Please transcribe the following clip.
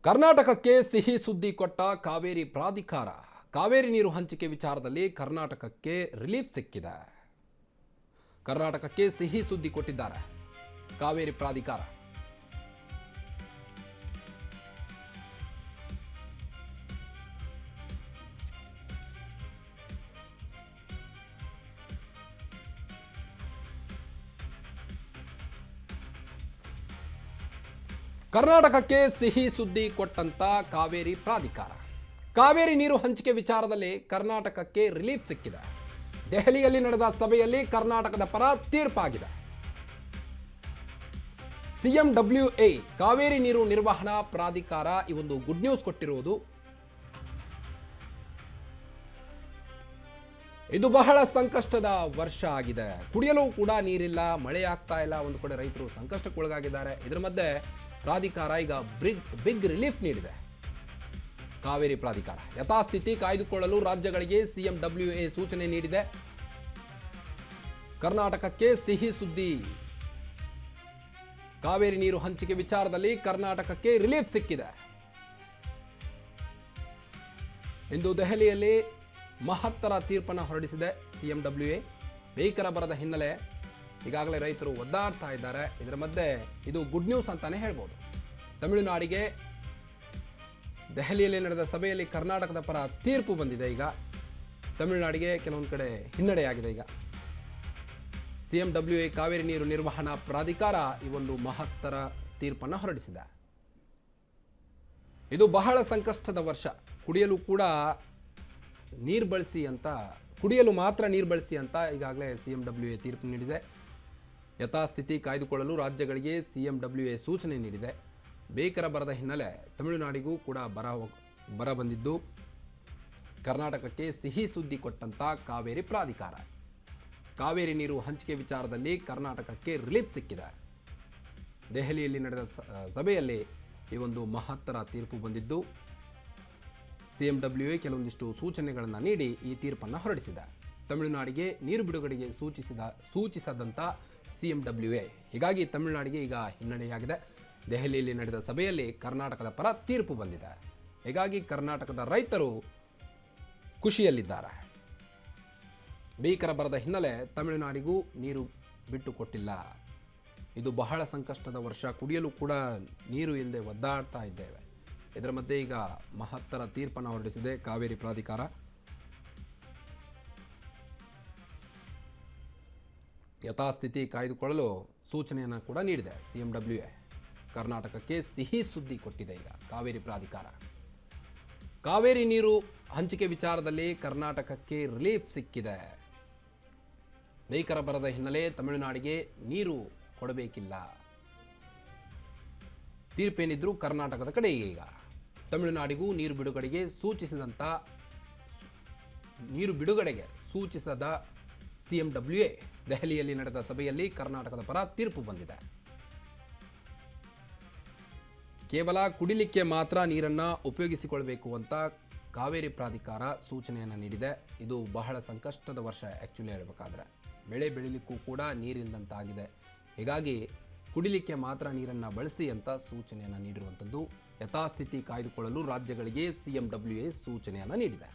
ಕರ್ನಾಟಕಕ್ಕೆ ಸಿಹಿ ಸುದ್ದಿ ಕೊಟ್ಟ ಕಾವೇರಿ ಪ್ರಾಧಿಕಾರ. ಕಾವೇರಿ ನೀರು ಹಂಚಿಕೆ ವಿಚಾರದಲ್ಲಿ ಕರ್ನಾಟಕಕ್ಕೆ ರಿಲೀಫ್ ಸಿಕ್ಕಿದೆ. ಕರ್ನಾಟಕಕ್ಕೆ ಸಿಹಿ ಸುದ್ದಿ ಕೊಟ್ಟಿದ್ದಾರೆ ಕಾವೇರಿ ಪ್ರಾಧಿಕಾರ. ಕರ್ನಾಟಕಕ್ಕೆ ಸಿಹಿ ಸುದ್ದಿ ಕೊಟ್ಟಂತ ಕಾವೇರಿ ಪ್ರಾಧಿಕಾರ. ಕಾವೇರಿ ನೀರು ಹಂಚಿಕೆ ವಿಚಾರದಲ್ಲಿ ಕರ್ನಾಟಕಕ್ಕೆ ರಿಲೀಫ್ ಸಿಕ್ಕಿದೆ. ದೆಹಲಿಯಲ್ಲಿ ನಡೆದ ಸಭೆಯಲ್ಲಿ ಕರ್ನಾಟಕದ ಪರ ತೀರ್ಪಾಗಿದೆ. CMWA ಕಾವೇರಿ ನೀರು ನಿರ್ವಹಣಾ ಪ್ರಾಧಿಕಾರ ಈ ಒಂದು ಗುಡ್ ನ್ಯೂಸ್ ಕೊಟ್ಟಿರುವುದು. ಇದು ಬಹಳ ಸಂಕಷ್ಟದ ವರ್ಷ ಆಗಿದೆ. ಕುಡಿಯಲು ಕೂಡ ನೀರಿಲ್ಲ, ಮಳೆ ಆಗ್ತಾ ಇಲ್ಲ, ಒಂದು ಕಡೆ ರೈತರು ಸಂಕಷ್ಟಕ್ಕೊಳಗಾಗಿದ್ದಾರೆ. ಇದರ ಮಧ್ಯೆ ಪ್ರಾಧಿಕಾರ ಈಗ ಬಿಗ್ ರಿಲೀಫ್ ನೀಡಿದೆ. ಕಾವೇರಿ ಪ್ರಾಧಿಕಾರ ಯಥಾಸ್ಥಿತಿ ಕಾಯ್ದುಕೊಳ್ಳಲು ರಾಜ್ಯಗಳಿಗೆ CMWA ಸೂಚನೆ ನೀಡಿದೆ. ಕರ್ನಾಟಕಕ್ಕೆ ಸಿಹಿ ಸುದ್ದಿ. ಕಾವೇರಿ ನೀರು ಹಂಚಿಕೆ ವಿಚಾರದಲ್ಲಿ ಕರ್ನಾಟಕಕ್ಕೆ ರಿಲೀಫ್ ಸಿಕ್ಕಿದೆ. ಇಂದು ದೆಹಲಿಯಲ್ಲಿ ಮಹತ್ತರ ತೀರ್ಪನ್ನು ಹೊರಡಿಸಿದೆ CMWA. ಭೀಕರ ಬರದ ಹಿನ್ನೆಲೆ ಈಗಾಗಲೇ ರೈತರು ಒದ್ದಾಡ್ತಾ ಇದ್ದಾರೆ. ಇದರ ಮಧ್ಯೆ ಇದು ಗುಡ್ ನ್ಯೂಸ್ ಅಂತಾನೆ ಹೇಳ್ಬೋದು. ತಮಿಳುನಾಡಿಗೆ ದೆಹಲಿಯಲ್ಲಿ ನಡೆದ ಸಭೆಯಲ್ಲಿ ಕರ್ನಾಟಕದ ಪರ ತೀರ್ಪು ಬಂದಿದೆ. ಈಗ ತಮಿಳುನಾಡಿಗೆ ಕೆಲವೊಂದು ಕಡೆ ಹಿನ್ನಡೆಯಾಗಿದೆ. ಈಗ CMWA ಕಾವೇರಿ ನೀರು ನಿರ್ವಹಣಾ ಪ್ರಾಧಿಕಾರ ಈ ಒಂದು ಮಹತ್ತರ ತೀರ್ಪನ್ನು ಹೊರಡಿಸಿದೆ. ಇದು ಬಹಳ ಸಂಕಷ್ಟದ ವರ್ಷ. ಕುಡಿಯಲು ಕೂಡ ನೀರು ಬಳಸಿ ಅಂತ, ಕುಡಿಯಲು ಮಾತ್ರ ನೀರು ಬಳಸಿ ಅಂತ ಈಗಾಗಲೇ CMWA ತೀರ್ಪು ನೀಡಿದೆ. ಯಥಾಸ್ಥಿತಿ ಕಾಯ್ದುಕೊಳ್ಳಲು ರಾಜ್ಯಗಳಿಗೆ CMWA ಸೂಚನೆ ನೀಡಿದೆ. ಭೀಕರ ಬರದ ಹಿನ್ನೆಲೆ ತಮಿಳುನಾಡಿಗೂ ಕೂಡ ಬರ ಬಂದಿದ್ದು, ಕರ್ನಾಟಕಕ್ಕೆ ಸಿಹಿ ಸುದ್ದಿ ಕೊಟ್ಟಂತ ಕಾವೇರಿ ಪ್ರಾಧಿಕಾರ. ಕಾವೇರಿ ನೀರು ಹಂಚಿಕೆ ವಿಚಾರದಲ್ಲಿ ಕರ್ನಾಟಕಕ್ಕೆ ರಿಲೀಫ್ ಸಿಕ್ಕಿದೆ. ದೆಹಲಿಯಲ್ಲಿ ನಡೆದ ಸಭೆಯಲ್ಲಿ ಈ ಒಂದು ಮಹತ್ತರ ತೀರ್ಪು ಬಂದಿದ್ದು, CMWA ಕೆಲವೊಂದಿಷ್ಟು ಸೂಚನೆಗಳನ್ನು ನೀಡಿ ಈ ತೀರ್ಪನ್ನು ಹೊರಡಿಸಿದೆ. ತಮಿಳುನಾಡಿಗೆ ನೀರು ಬಿಡುಗಡೆಗೆ ಸೂಚಿಸದಂತ CMWA. ಹೀಗಾಗಿ ತಮಿಳುನಾಡಿಗೆ ಈಗ ಹಿನ್ನಡೆಯಾಗಿದೆ. ದೆಹಲಿಯಲ್ಲಿ ನಡೆದ ಸಭೆಯಲ್ಲಿ ಕರ್ನಾಟಕದ ಪರ ತೀರ್ಪು ಬಂದಿದೆ. ಹೀಗಾಗಿ ಕರ್ನಾಟಕದ ರೈತರು ಖುಷಿಯಲ್ಲಿದ್ದಾರೆ. ಭೀಕರ ಬರದ ಹಿನ್ನೆಲೆ ತಮಿಳುನಾಡಿಗೂ ನೀರು ಬಿಟ್ಟು ಕೊಟ್ಟಿಲ್ಲ. ಇದು ಬಹಳ ಸಂಕಷ್ಟದ ವರ್ಷ. ಕುಡಿಯಲು ಕೂಡ ನೀರು ಇಲ್ಲದೆ ಒದ್ದಾಡ್ತಾ ಇದ್ದೇವೆ. ಇದರ ಮಧ್ಯೆ ಈಗ ಮಹತ್ತರ ತೀರ್ಪನ್ನು ಹೊರಡಿಸಿದೆ ಕಾವೇರಿ ಪ್ರಾಧಿಕಾರ. ಯಥಾಸ್ಥಿತಿ ಕಾಯ್ದುಕೊಳ್ಳಲು ಸೂಚನೆಯನ್ನು ಕೂಡ ನೀಡಿದೆ CMWA. ಕರ್ನಾಟಕಕ್ಕೆ ಸಿಹಿ ಸುದ್ದಿ ಕೊಟ್ಟಿದೆ ಈಗ ಕಾವೇರಿ ಪ್ರಾಧಿಕಾರ. ಕಾವೇರಿ ನೀರು ಹಂಚಿಕೆ ವಿಚಾರದಲ್ಲಿ ಕರ್ನಾಟಕಕ್ಕೆ ರಿಲೀಫ್ ಸಿಕ್ಕಿದೆ. ಭೀಕರ ಬರದ ಹಿನ್ನೆಲೆ ತಮಿಳುನಾಡಿಗೆ ನೀರು ಕೊಡಬೇಕಿಲ್ಲ. ತೀರ್ಪೇನಿದ್ರು ಕರ್ನಾಟಕದ ಕಡೆ ಈಗ ತಮಿಳುನಾಡಿಗೂ ನೀರು ಬಿಡುಗಡೆಗೆ ಸೂಚಿಸದ CMWA. ದೆಹಲಿಯಲ್ಲಿ ನಡೆದ ಸಭೆಯಲ್ಲಿ ಕರ್ನಾಟಕದ ಪರ ತೀರ್ಪು ಬಂದಿದೆ. ಕೇವಲ ಕುಡಿಲಿಕ್ಕೆ ಮಾತ್ರ ನೀರನ್ನು ಉಪಯೋಗಿಸಿಕೊಳ್ಳಬೇಕು ಅಂತ ಕಾವೇರಿ ಪ್ರಾಧಿಕಾರ ಸೂಚನೆಯನ್ನು ನೀಡಿದೆ. ಇದು ಬಹಳ ಸಂಕಷ್ಟದ ವರ್ಷ. ಆ್ಯಕ್ಚುಲಿ ಹೇಳಬೇಕಾದ್ರೆ ಬೆಳೆ ಬೆಳಿಲಿಕ್ಕೂ ಕೂಡ ನೀರಿಲ್ಲದಂತಾಗಿದೆ. ಹೀಗಾಗಿ ಕುಡಿಲಿಕ್ಕೆ ಮಾತ್ರ ನೀರನ್ನು ಬಳಸಿ ಅಂತ ಸೂಚನೆಯನ್ನು ನೀಡಿರುವಂಥದ್ದು. ಯಥಾಸ್ಥಿತಿ ಕಾಯ್ದುಕೊಳ್ಳಲು ರಾಜ್ಯಗಳಿಗೆ CMWA ಸೂಚನೆಯನ್ನು ನೀಡಿದೆ.